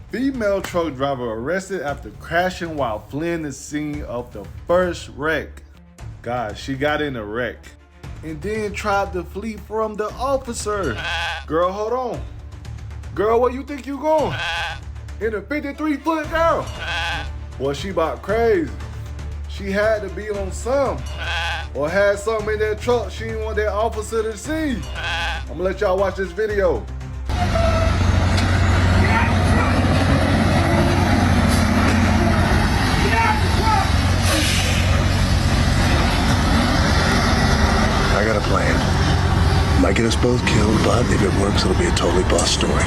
Female truck driver arrested after crashing while fleeing the scene of the first wreck. God, she got in a wreck and then tried to flee from the officer. Girl, hold on. Girl, where you think you going? In a 53-foot girl. Boy, she about crazy. She had to be on some. Or had something in that truck she didn't want that officer to see. I'm gonna let y'all watch this video. I got a plan. Might get us both killed, but if it works, it'll be a totally boss story.